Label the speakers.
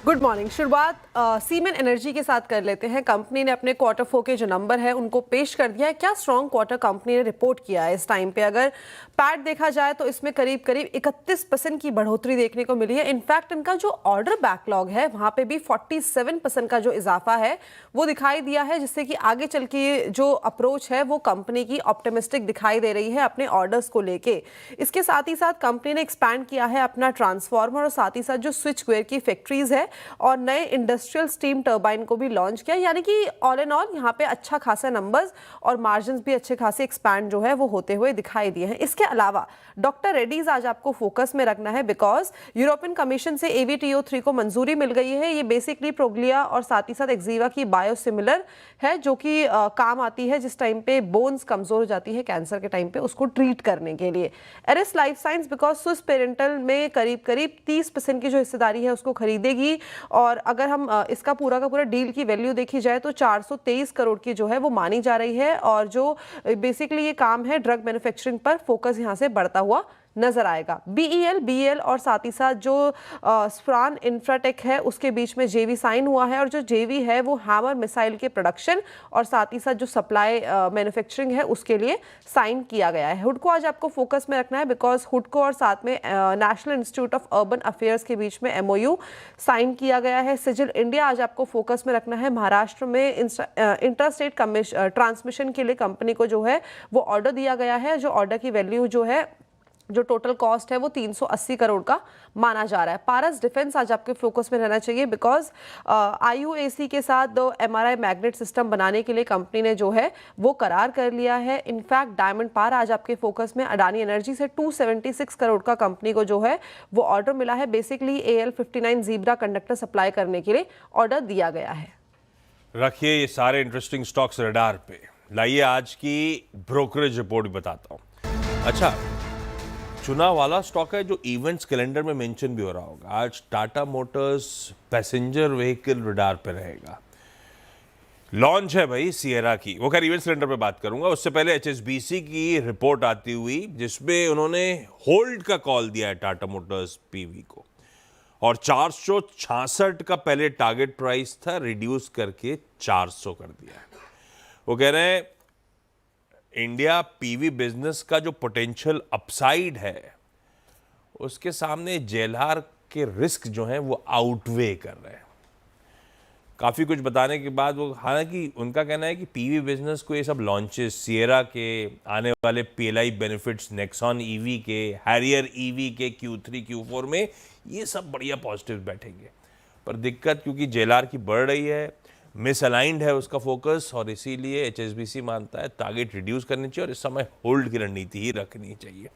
Speaker 1: Good morning. शुरुआत सीमेन energy के साथ कर लेते हैं। कंपनी ने अपने क्वार्टर 4 के जो नंबर है उनको पेश कर दिया है। क्या स्ट्रॉन्ग क्वार्टर कंपनी ने रिपोर्ट किया है इस टाइम पे। अगर पैट देखा जाए तो इसमें करीब करीब 31% की बढ़ोतरी देखने को मिली है। इनफैक्ट इनका जो ऑर्डर बैकलॉग है वहां पे भी 47% का जो इजाफा है वो दिखाई दिया है, जिससे कि आगे चल के जो अप्रोच है वो कंपनी की ऑप्टिमिस्टिक दिखाई दे रही है अपने ऑर्डर्स को लेके। इसके साथ ही साथ कंपनी ने एक्सपैंड किया है अपना ट्रांसफार्मर और साथ ही साथ जो स्विच गियर की फैक्ट्रीज है और नए इंडस्ट्रियल स्टीम टर्बाइन को भी लॉन्च किया। यानी कि ऑल इन ऑल यहाँ पे अच्छा खासा नंबर्स और मार्जिन्स भी अच्छे खासे एक्सपैंड जो है वो होते हुए दिखाई दिए हैं। इसके अलावा डॉक्टर रेड्डीज आज आपको फोकस में रखना है, बिकॉज यूरोपियन कमीशन से AVTO3 को मंजूरी मिल गई है। ये बेसिकली प्रोग्लिया और साथ ही साथ एक्जीवा की बायोसिमिलर है, जो कि काम आती है जिस टाइम पे बोन्स कमजोर हो जाती है कैंसर के टाइम पे, उसको ट्रीट करने के लिए। एरिस life science because Swiss parental में करीब करीब 30% की जो हिस्सेदारी है उसको खरीदेगी। और अगर हम इसका पूरा का पूरा डील की वैल्यू देखी जाए तो 423 करोड़ की जो है वो मानी जा रही है। और जो बेसिकली ये काम है ड्रग मैन्युफैक्चरिंग पर फोकस यहाँ से बढ़ता हुआ नजर आएगा। BEL और साथ ही साथ जो स्फ्रान इंफ्राटेक है उसके बीच में JV साइन हुआ है और जो JV है वो हैमर मिसाइल के प्रोडक्शन और साथ ही साथ जो सप्लाई मैन्युफैक्चरिंग है उसके लिए साइन किया गया है। हुडको आज आपको फोकस में रखना है, बिकॉज हुडको और साथ में national institute of urban affairs के बीच में MOU साइन किया गया है। सिजिल इंडिया आज आपको फोकस में रखना है। महाराष्ट्र में इंटरस्टेट ट्रांसमिशन के लिए कंपनी को जो है वो ऑर्डर दिया गया है। जो ऑर्डर की वैल्यू जो है, जो टोटल कॉस्ट है वो 380 करोड़ का माना जा रहा है। पारस डिफेंस आज आपके फोकस में रहना चाहिए, बिकॉज IUAC के साथ दो MRI मैग्नेट सिस्टम बनाने के लिए कंपनी ने जो है वो करार कर लिया है। इनफैक्ट डायमंड पार आज आपके फोकस में। अडानी एनर्जी से 276 करोड़ का कंपनी को जो है वो ऑर्डर मिला है। Basically AL59 zebra conductor supply करने के लिए ऑर्डर दिया गया है।
Speaker 2: रखिए ये सारे इंटरेस्टिंग स्टॉक्स रडार पे। लाइए आज की ब्रोकरेज रिपोर्ट बताता हूं। अच्छा, चुनाव वाला स्टॉक है जो इवेंट्स कैलेंडर में मेंशन भी हो रहा होगा। आज Tata Motors passenger vehicle radar पे रहेगा। लॉन्च है भाई सिएरा की, वो खैर इवेंट्स कैलेंडर पे बात करूंगा। उससे पहले HSBC की रिपोर्ट आती हुई जिसमें उन्होंने होल्ड का कॉल दिया है टाटा मोटर्स PV को, और 466 का पहले टारगेट प्राइस था, रिड्यूस करके 400 कर दिया है। वो कह रहे हैं इंडिया PV बिजनेस का जो पोटेंशियल अपसाइड है उसके सामने JLR के रिस्क जो हैं वो आउटवे कर रहे हैं। काफ़ी कुछ बताने के बाद वो, हालांकि उनका कहना है कि PV बिजनेस को ये सब लॉन्चेस, सिएरा के आने वाले PLI बेनिफिट्स, नेक्सॉन EV के, हैरियर EV के Q3 Q4 में ये सब बढ़िया पॉजिटिव बैठेंगे। पर दिक्कत क्योंकि JLR की बढ़ रही है, मिसअलाइंड है उसका फोकस, और इसीलिए HSBC मानता है टारगेट रिड्यूस करनी चाहिए और इस समय होल्ड की रणनीति ही रखनी चाहिए।